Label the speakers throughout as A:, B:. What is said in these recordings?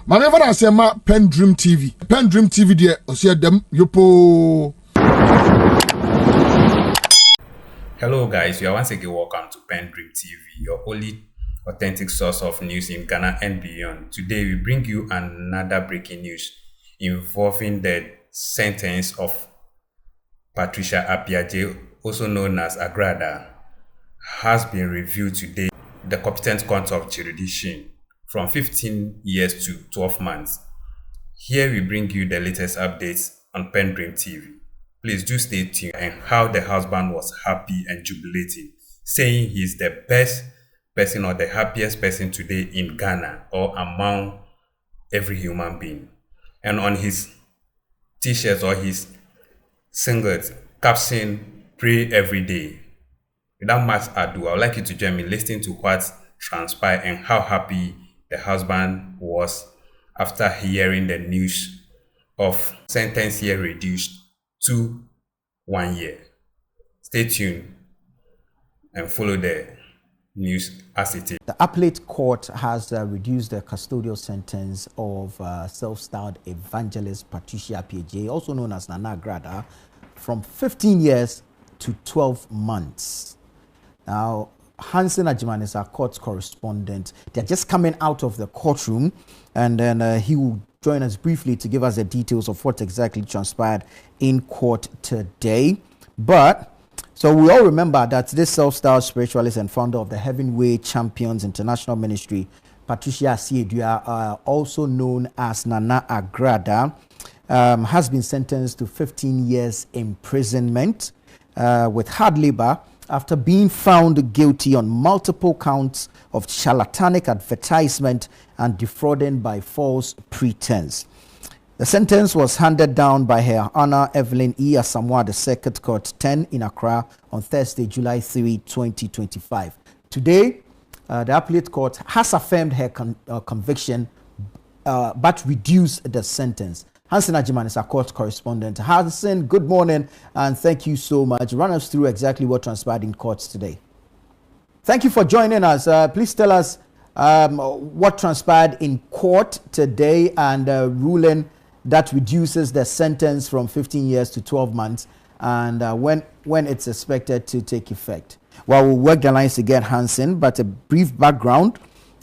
A: Manever I say ma PENDREAM TV. PENDREAM TV there, osia dem yopo.
B: Hello guys, you are once again welcome to PENDREAM TV, your only authentic source of news in Ghana and beyond. Today we bring you another breaking news involving the sentence of Patricia Appiagyei, also known as Agradaa, has been reviewed today the competent court of jurisdiction from 15 years to 12 months. Here we bring you the latest updates on PENDREAM TV. Please do stay tuned and how the husband was happy and jubilating, saying he's the best person or the happiest person today in Ghana or among every human being. And on his t-shirts or his singlet, caption, pray every day. Without much ado, I would like you to join me listening to what transpired and how happy the husband was after hearing the news of sentence here reduced to 1 year. Stay tuned and follow the news as it is.
C: The appellate court has reduced the custodial sentence of self-styled evangelist Patricia Appiagyei, also known as Nana Agradaa, from 15 years to 12 months. Now, Hansen Ajiman is our court correspondent. They're just coming out of the courtroom, and then he will join us briefly to give us the details of what exactly transpired in court today. But so we all remember that this self-styled spiritualist and founder of the Heavenway Champions International Ministry, Patricia Appiagyei, also known as Nana Agradaa, has been sentenced to 15 years imprisonment with hard labor after being found guilty on multiple counts of charlatanic advertisement and defrauding by false pretense. The sentence was handed down by Her Honor Evelyn E. Asamoah, the Circuit Court 10 in Accra on Thursday, July 3, 2025. Today, the appellate court has affirmed her conviction but reduced the sentence. Hansen Ajiman is our court correspondent. Hansen, good morning and thank you so much. Run us through exactly what transpired in courts today. Thank you for joining us. Please tell us what transpired in court today and ruling that reduces the sentence from 15 years to 12 months and when it's expected to take effect. Well, we'll work the lines again, Hansen, but a brief background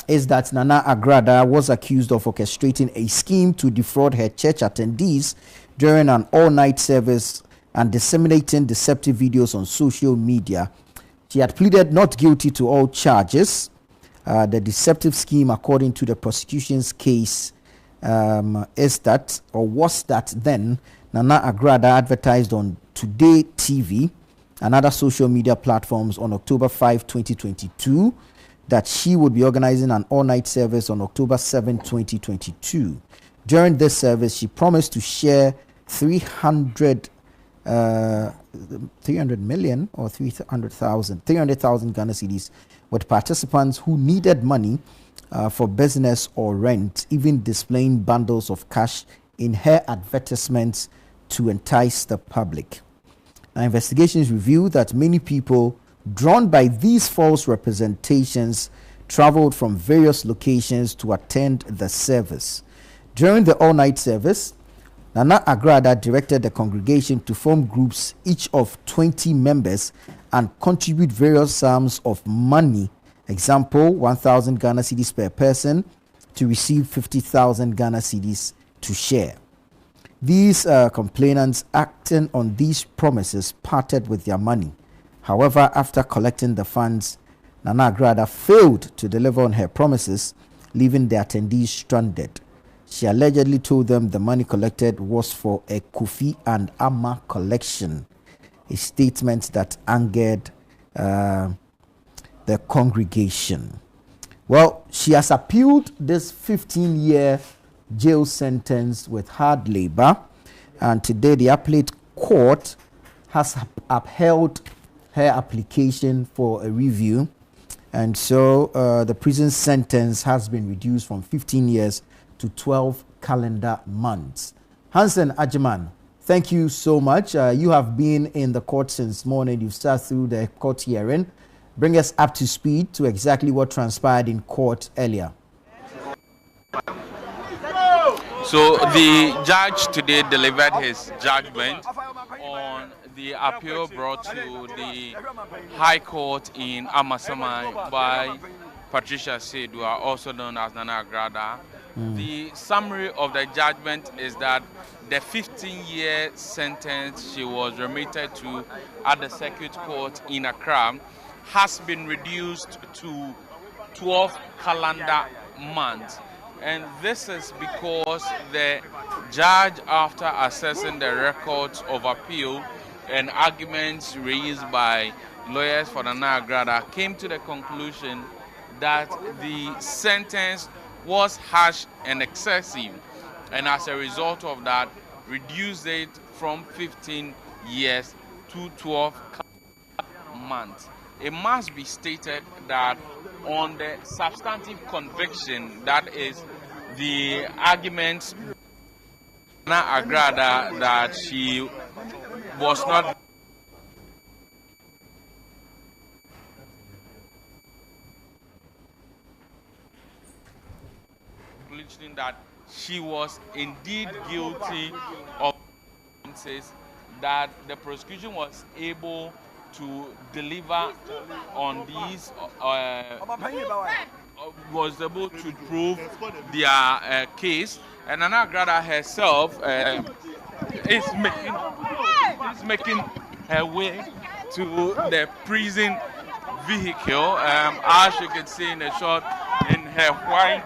C: is that Nana Agradaa was accused of orchestrating a scheme to defraud her church attendees during an all-night service and disseminating deceptive videos on social media. She had pleaded not guilty to all charges. The deceptive scheme, according to the prosecution's case, was that then Nana Agradaa advertised on Today TV and other social media platforms on October 5, 2022, that she would be organizing an all-night service on October 7, 2022. During this service, she promised to share 300 million or 300,000 Ghana cedis with participants who needed money for business or rent, even displaying bundles of cash in her advertisements to entice the public. Now, investigations reveal that many people drawn by these false representations traveled from various locations to attend the service. During the all-night service, Nana Agradaa directed the congregation to form groups, each of 20 members, and contribute various sums of money. Example, 1,000 Ghana cedis per person to receive 50,000 Ghana cedis to share. These complainants acting on these promises parted with their money. However, after collecting the funds, Nana Agradaa failed to deliver on her promises, leaving the attendees stranded. She allegedly told them the money collected was for a Kofi and Amma collection, a statement that angered the congregation. Well, she has appealed this 15-year jail sentence with hard labor, and today the appellate court has upheld her application for a review, and so the prison sentence has been reduced from 15 years to 12 calendar months. Hansen Ajiman, thank you so much. You have been in the court since morning. You've sat through the court hearing. Bring us up to speed to exactly what transpired in court earlier.
D: So the judge today delivered his judgment on the appeal brought to the High Court in Amasaman by Patricia Sedua, also known as Nana Agradaa. The summary of the judgment is that the 15-year sentence she was remitted to at the Circuit Court in Accra has been reduced to 12 calendar months. And this is because the judge, after assessing the records of appeal and arguments raised by lawyers for Nana Agradaa, came to the conclusion that the sentence was harsh and excessive, and as a result of that, reduced it from 15 years to 12 months. It must be stated that on the substantive conviction, that is the arguments Nana Agradaa that she was not that she was indeed guilty of offenses that the prosecution was able to deliver on these, was able to prove their case, and Nana Agradaa herself is making her way to the prison vehicle, as you can see in the shot, in her white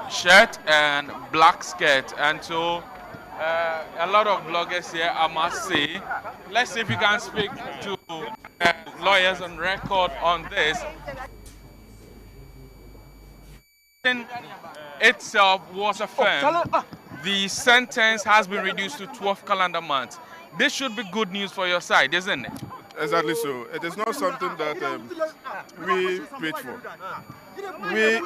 D: shirt and black skirt. And so a lot of bloggers here, I must say, let's see if we can speak to lawyers on record on this. Itself was affirmed. The sentence has been reduced to 12 calendar months. This should be good news for your side, isn't it?
E: Exactly so. It is not something that we prayed for. Okay.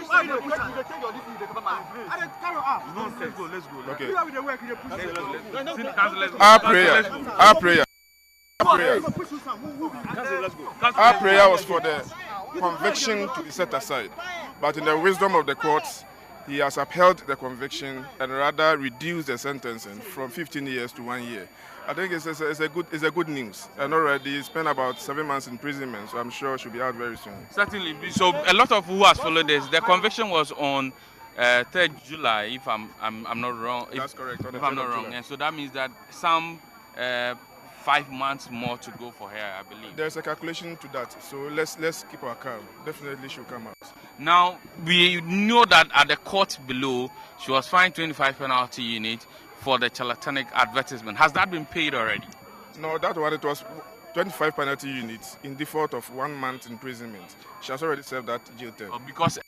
E: Our prayer was for the conviction to be set aside, but in the wisdom of the courts, he has upheld the conviction and rather reduced the sentencing from 15 years to 1 year. I think it's a good news, and already spent about 7 months in imprisonment, so I'm sure she'll be out very soon.
D: Certainly. So a lot of who has followed this, the conviction was on 3rd July, if I'm not wrong.
E: That's correct.
D: If I'm not wrong, and so that means that some 5 months more to go for her, I believe.
E: There's a calculation to that, so let's keep our calm. Definitely she'll come out.
D: Now we know that at the court below, she was fined 25 penalty unit for the charlatanic advertisement. Has that been paid already?
E: No, that one, it was 25 penalty units in default of 1 month imprisonment. She has already served that jail term.
D: Because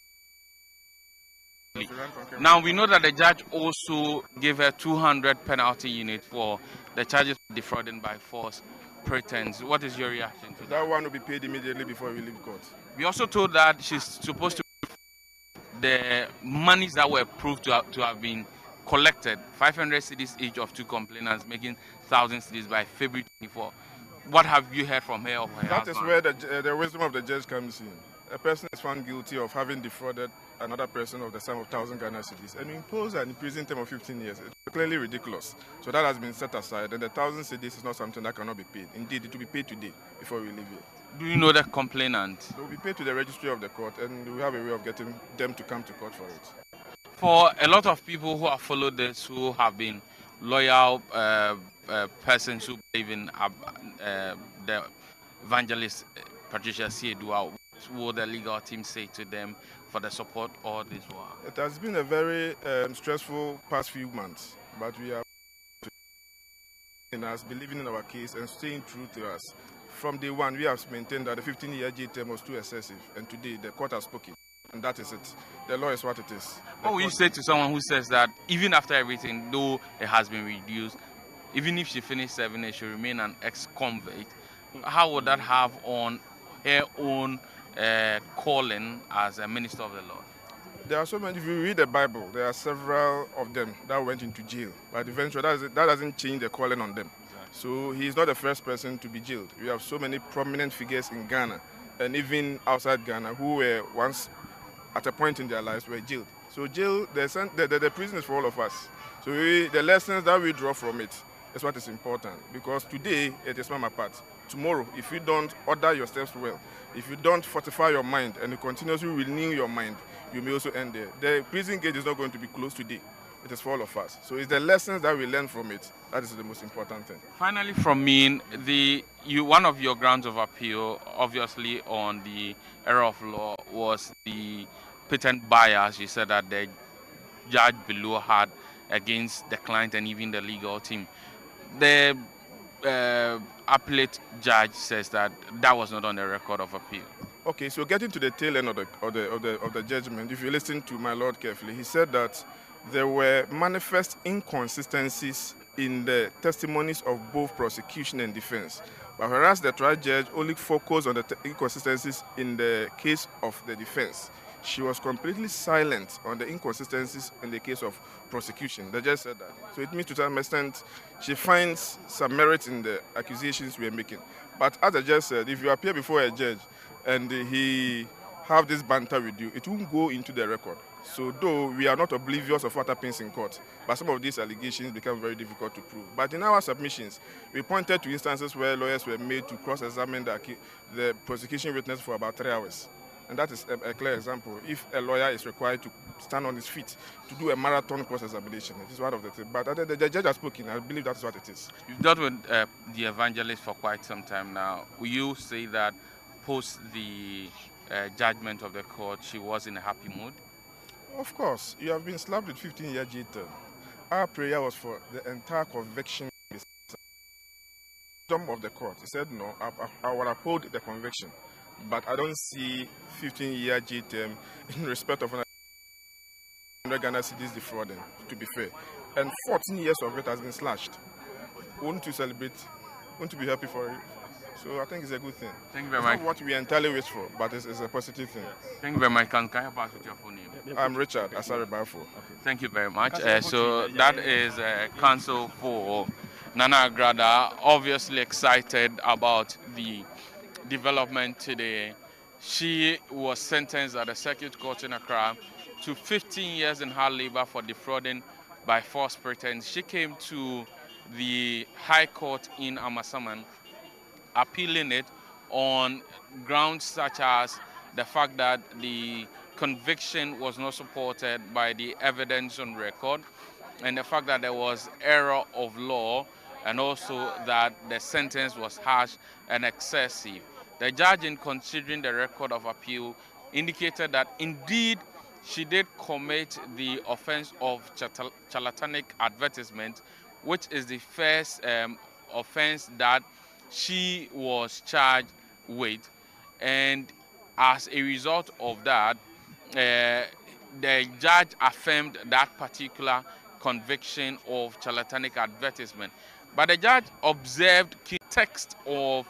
D: now we know that the judge also gave her 200 penalty unit for the charges of defrauding by false pretense. What is your reaction to that?
E: That one will be paid immediately before we leave court.
D: We also told that she's supposed to the monies that were proved to have been collected, 500 cedis each of 2 complainants, making 1,000 cedis by February 24. What have you heard from her or her
E: That
D: husband?
E: is where the wisdom of the judge comes in. A person is found guilty of having defrauded another person of the sum of 1,000 Ghana cedis and impose an imprisonment term of 15 years. It's clearly ridiculous. So that has been set aside, and the 1,000 cedis is not something that cannot be paid. Indeed, it will be paid today before we leave here.
D: Do you know the complainant?
E: It will be paid to the registry of the court, and we have a way of getting them to come to court for it.
D: For a lot of people who have followed this, who have been loyal persons who believe in the evangelist Patricia Sedua, what will the legal team say to them for the support all this while?
E: It has been a very stressful past few months, but we are in us believing in our case and staying true to us. From day one, we have maintained that the 15-year jail term was too excessive, and today the court has spoken. And that is it. The law is what it is.
D: What will you say to someone who says that even after everything, though it has been reduced, even if she finished serving it, she remain an ex-convict? How would that have on her own calling as a minister of the Lord?
E: There are so many. If you read the Bible, there are several of them that went into jail. But eventually, that doesn't change the calling on them. So he is not the first person to be jailed. We have so many prominent figures in Ghana and even outside Ghana who were once at a point in their lives were jailed. So jail, the prison is for all of us. So the lessons that we draw from it is what is important, because today it is Mama Part. Tomorrow, if you don't order your steps well, if you don't fortify your mind and you continuously renew your mind, you may also end there. The prison gate is not going to be closed today. It is for all of us. So it's the lessons that we learn from it that is the most important thing.
D: Finally, from me, one of your grounds of appeal, obviously on the error of law, was the patent bias you said that the judge below had against the client and even the legal team. The appellate judge says that was not on the record of appeal.
E: Okay, so getting to the tail end of the judgment, if you listen to my lord carefully, he said that there were manifest inconsistencies in the testimonies of both prosecution and defense. But whereas the trial judge only focused on the inconsistencies in the case of the defense, she was completely silent on the inconsistencies in the case of prosecution. The judge said that. So it means to some extent she finds some merit in the accusations we are making. But as the judge said, if you appear before a judge and he have this banter with you, it won't go into the record. So though we are not oblivious of what happens in court, but some of these allegations become very difficult to prove. But in our submissions, we pointed to instances where lawyers were made to cross-examine the prosecution witness for about 3 hours. And that is a clear example. If a lawyer is required to stand on his feet to do a marathon cross-examination, it is one of the things. But the judge has spoken. I believe that is what it is.
D: You've dealt with the evangelist for quite some time now. Will you say that post the judgment of the court, she was in a happy mood?
E: Of course. You have been slapped with 15-year jail term. Our prayer was for the entire conviction of the court. He said, no, I will uphold the conviction. But I don't see 15-year jail term in respect of 100 Ghana cedis defrauding, to be fair. And 14 years of it has been slashed. Won't you celebrate? Won't you be happy for it? So I think it's a good thing.
D: Thank you very much.
E: It's not what we entirely wish for, but it's a positive thing.
D: Thank you very much. Can I pass with your full name?
E: I'm Richard Asare Bafo.
D: Thank you very much. So that is counsel for Nana Agradaa, obviously excited about the development today. She was sentenced at the Circuit Court in Accra to 15 years in hard labor for defrauding by false pretense. She came to the High Court in Amasaman, appealing it on grounds such as the fact that the conviction was not supported by the evidence on record, and the fact that there was error of law, and also that the sentence was harsh and excessive. The judge, in considering the record of appeal, indicated that indeed she did commit the offense of charlatanic advertisement, which is the first offense that she was charged with. And as a result of that, the judge affirmed that particular conviction of charlatanic advertisement. But the judge observed the text of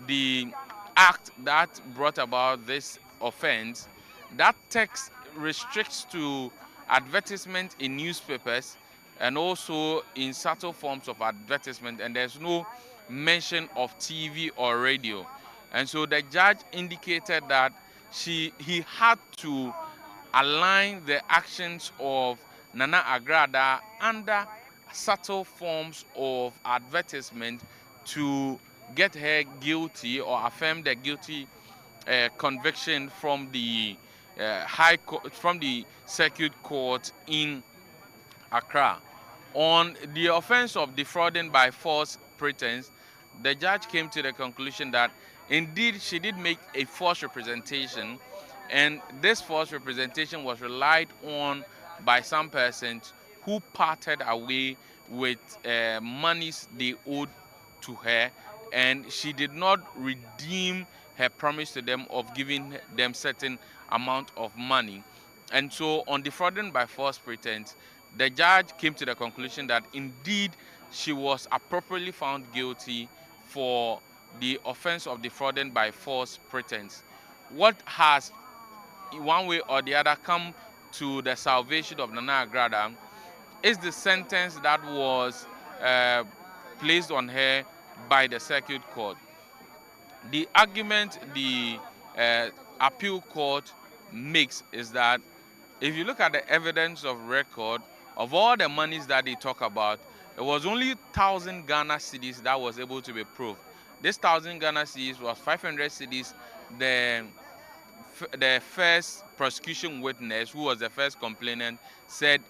D: the act that brought about this offense. That text restricts to advertisement in newspapers and also in subtle forms of advertisement, and there's no mention of TV or radio. And so the judge indicated that he had to align the actions of Nana Agradaa under subtle forms of advertisement to get her guilty or affirm the guilty conviction from the High Court, from the Circuit Court in Accra. On the offense of defrauding by false pretense, the judge came to the conclusion that indeed she did make a false representation, and this false representation was relied on by some persons who parted away with monies they owed to her, and she did not redeem her promise to them of giving them certain amount of money. And so on defrauding by false pretense, the judge came to the conclusion that indeed she was appropriately found guilty for the offense of defrauding by false pretense. What has, in one way or the other, come to the salvation of Nana Agradaa is the sentence that was placed on her by the Circuit Court. The argument the appeal court makes is that if you look at the evidence of record of all the monies that they talk about, it was only 1,000 Ghana cedis that was able to be proved. This 1,000 Ghana cedis was 500 cedis. The first prosecution witness, who was the first complainant, said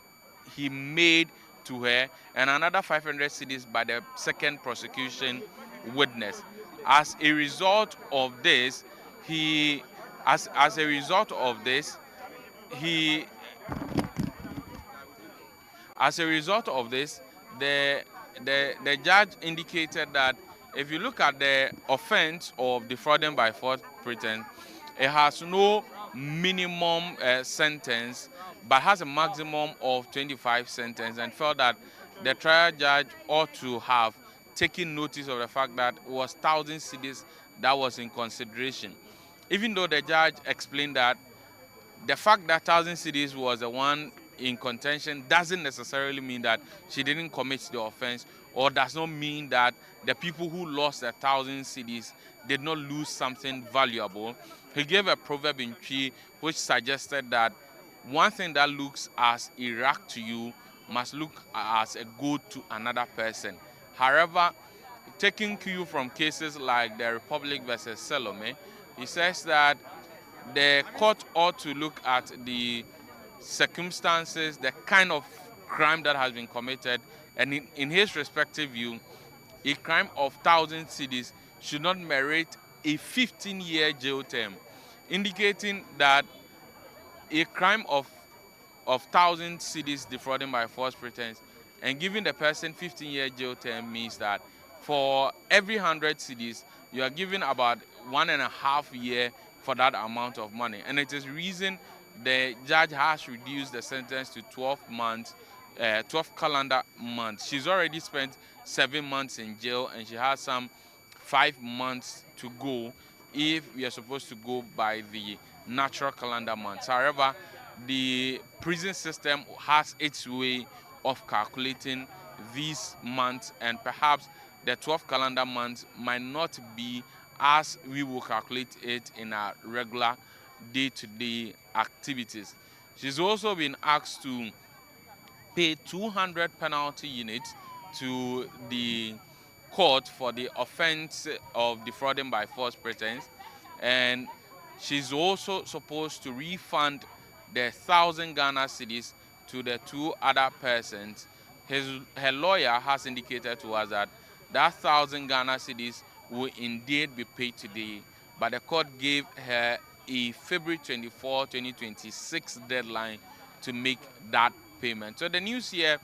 D: he made to her, and another 500 cedis by the second prosecution witness. As a result of this, the judge indicated that if you look at the offense of defrauding by false pretense, it has no minimum sentence, but has a maximum of 25 sentences, and felt that the trial judge ought to have taken notice of the fact that it was 1,000 cedis that was in consideration. Even though the judge explained that the fact that 1,000 cedis was the one in contention doesn't necessarily mean that she didn't commit the offense, or does not mean that the people who lost 1,000 cedis did not lose something valuable. He gave a proverb in Twi which suggested that one thing that looks as a rag to you must look as a good to another person. However, taking cue from cases like the Republic versus Salome, he says that the court ought to look at the circumstances, the kind of crime that has been committed, and in his respective view, a crime of 1,000 cedis should not merit a 15-year jail term, indicating that a crime of 1,000 cedis defrauding by false pretense and giving the person 15-year jail term means that for every 100 cedis, you are given about 1.5 years for that amount of money. And it is reason the judge has reduced the sentence to 12 months, 12 calendar months. She's already spent 7 months in jail, and she has some 5 months to go if we are supposed to go by the natural calendar months. However, the prison system has its way of calculating these months, and perhaps the 12 calendar months might not be as we will calculate it in our regular day-to-day activities. She's also been asked to pay 200 penalty units to the court for the offense of defrauding by false pretense, and she's also supposed to refund the 1,000 Ghana cedis to the two other persons. Her lawyer has indicated to us that 1,000 Ghana cedis will indeed be paid today, but the court gave her a February 24, 2026 deadline to make that payment. So the news here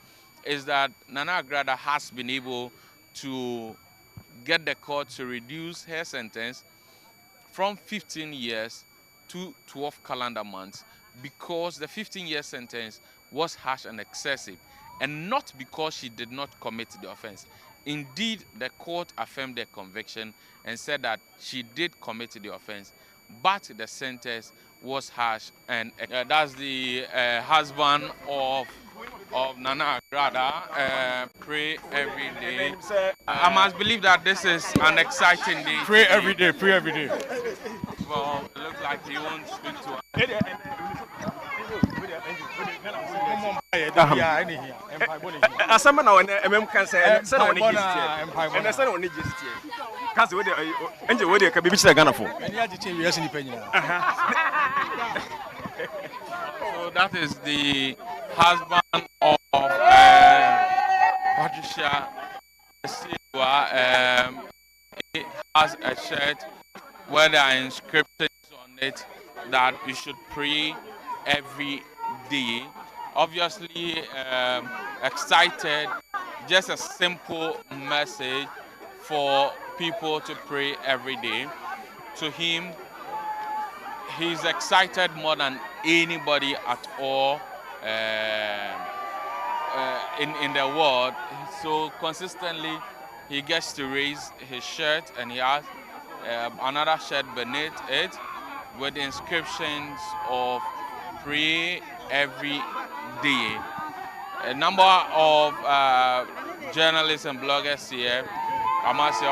D: is that Nana Agradaa has been able to get the court to reduce her sentence from 15 years to 12 calendar months, because the 15-year sentence was harsh and excessive, and not because she did not commit the offense. Indeed, the court affirmed the conviction and said that she did commit the offense, but the sentence was harsh. And that's the husband of Nana Agradaa. Pray every day. I must believe that this is an exciting day.
F: Pray every day, pray every day.
D: Well, it looks like he won't speak to us.
F: Asama na one cancer say na one and say na one cancer we dey enje we dey ka bibi chira Ghana for.
D: So that is the husband of Patricia Silva. He has a shirt where there are inscriptions on it that we should pray every day. Obviously excited, just a simple message for people to pray every day. To him, he's excited more than anybody at all in the world. So consistently, he gets to raise his shirt, and he has another shirt beneath it with the inscriptions of pray every day. A number of journalists and bloggers here, I must say,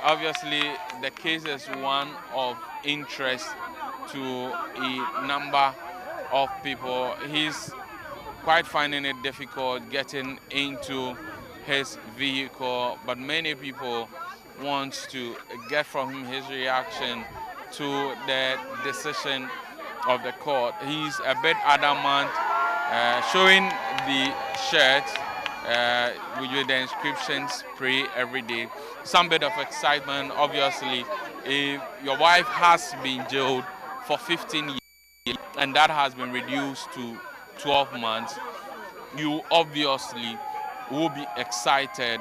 D: obviously the case is one of interest to a number of people. He's quite finding it difficult getting into his vehicle, but many people want to get from him his reaction to the decision of the court. He's a bit adamant, showing the shirt with the inscriptions "Pray every day." Some bit of excitement, obviously. If your wife has been jailed for 15 years and that has been reduced to 12 months, you obviously will be excited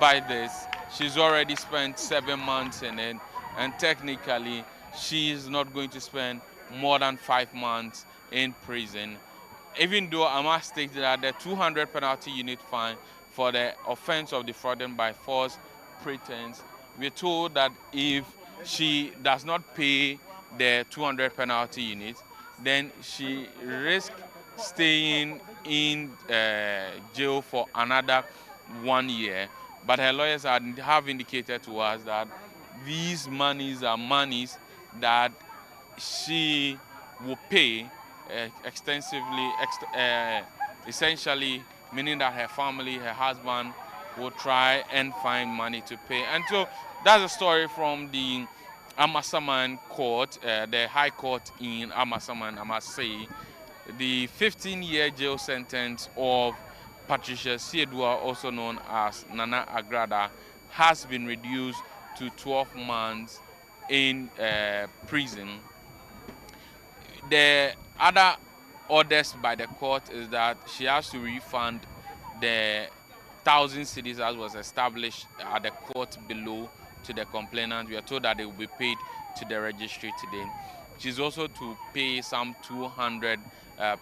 D: by this. She's already spent 7 months in it, and technically she is not going to spend more than 5 months in prison. Even though I must state that the 200 penalty unit fine for the offense of defrauding by false pretense, we're told that if she does not pay the 200 penalty unit, then she risks staying in jail for another 1 year. But her lawyers have indicated to us that these monies are monies that she will pay extensively, essentially meaning that her family, her husband, will try and find money to pay. And so that's a story from the Amasaman court, the High Court in Amasaman, I must say. The 15-year jail sentence of Patricia Siedua, also known as Nana Agradaa, has been reduced to 12 months in prison. The other orders by the court is that she has to refund the 1,000 cedis as was established at the court below to the complainant. We are told that they will be paid to the registry today. She's also to pay some 200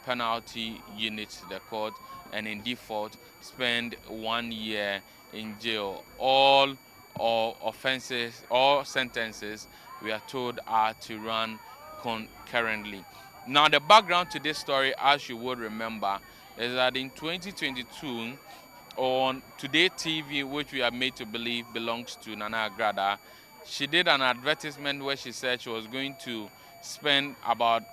D: penalty units to the court, and in default spend 1 year in jail. All offenses, all sentences, we are told, are to run concurrently. Now, the background to this story, as you would remember, is that in 2022, on Today TV, which we are made to believe belongs to Nana Agradaa, she did an advertisement where she said she was going to spend about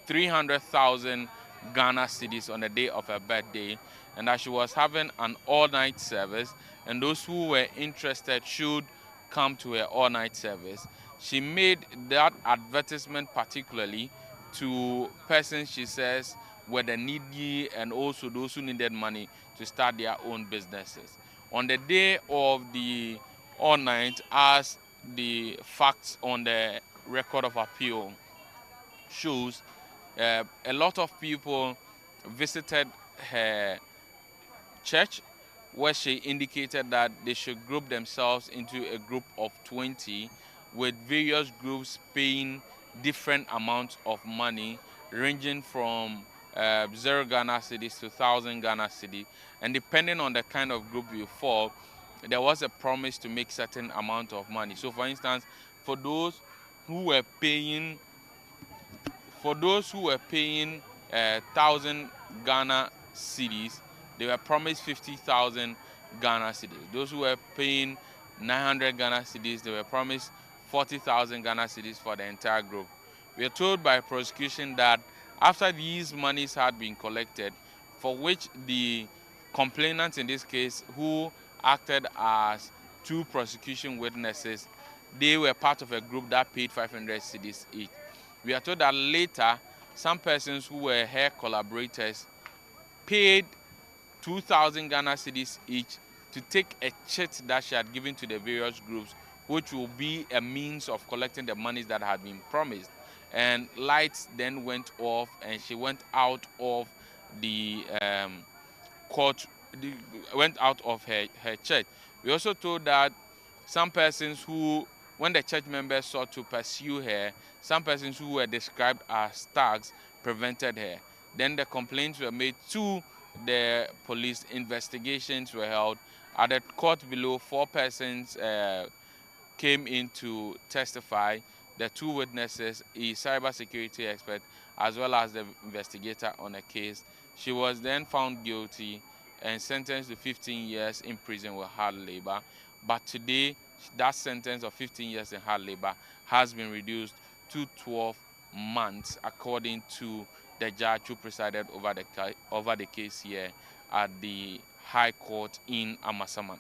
D: 300,000 Ghana cedis on the day of her birthday, and that she was having an all-night service, and those who were interested should come to her all-night service. She made that advertisement particularly to persons, she says, were the needy and also those who needed money to start their own businesses. On the day of the all-night, as the facts on the record of appeal shows, a lot of people visited her church, where she indicated that they should group themselves into a group of 20, with various groups paying different amounts of money, ranging from 0 Ghana cedis to 1,000 Ghana cedis. And depending on the kind of group you fall, there was a promise to make certain amount of money. So for instance, for those who were paying 1,000 Ghana cedis, they were promised 50,000 Ghana cedis. Those who were paying 900 Ghana cedis, they were promised 40,000 Ghana cedis for the entire group. We are told by prosecution that after these monies had been collected, for which the complainants in this case, who acted as 2 prosecution witnesses, they were part of a group that paid 500 cedis each. We are told that later, some persons who were her collaborators paid 2,000 Ghana cedis each to take a check that she had given to the various groups, which will be a means of collecting the monies that had been promised. And lights then went off, and she went out of the court, went out of her church. We also told that some persons who, when the church members sought to pursue her, some persons who were described as thugs prevented her. Then the complaints were made to the police, investigations were held. At the court below, 4 persons came in to testify. The 2 witnesses, a cybersecurity expert, as well as the investigator on a case. She was then found guilty and sentenced to 15 years in prison with hard labor. But today, that sentence of 15 years in hard labor has been reduced to 12 months, according to the judge who presided over the case here at the High Court in Amasaman.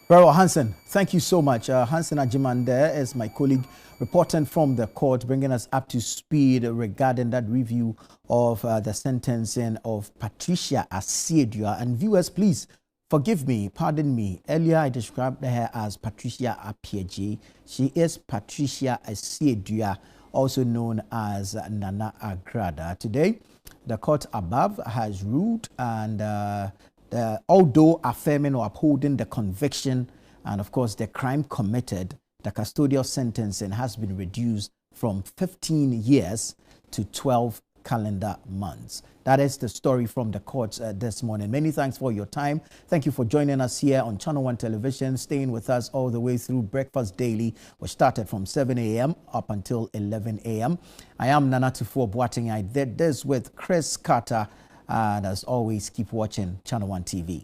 C: Very well, Hansen, thank you so much. Hansen Ajiman there is my colleague reporting from the court, bringing us up to speed regarding that review of the sentencing of Patricia Asiedua. And viewers, please forgive me, pardon me. Earlier, I described her as Patricia Appiagyei. She is Patricia Asiedua, also known as Nana Agradaa. Today, the court above has ruled and although affirming or upholding the conviction and, of course, the crime committed, the custodial sentencing has been reduced from 15 years to 12 calendar months. That is the story from the courts this morning. Many thanks for your time. Thank you for joining us here on Channel 1 Television, staying with us all the way through Breakfast Daily, which started from 7 a.m. up until 11 a.m. I am Nana Tufo Boateng. I did this with Chris Carter. And as always, keep watching Channel 1 TV.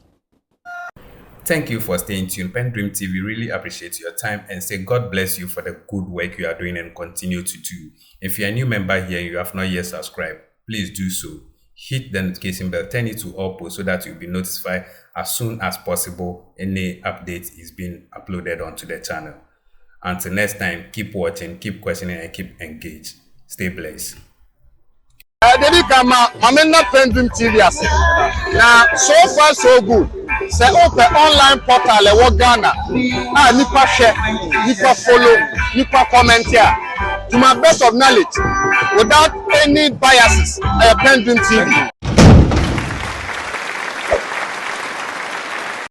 B: Thank you for staying tuned. PENDREAM TV really appreciates your time and say God bless you for the good work you are doing and continue to do. If you're a new member here and you have not yet subscribed, please do so. Hit the notification bell, turn it to all posts so that you'll be notified as soon as possible any update is being uploaded onto the channel. Until next time, keep watching, keep questioning, and keep engaged. Stay blessed.
G: Dedi kama mamena PENDREAM TV ase. Na so far so good. Say open online portal e wo Ghana. Nipa share, nipa follow, nipa comment here. To my best of knowledge, without any biases, PENDREAM TV.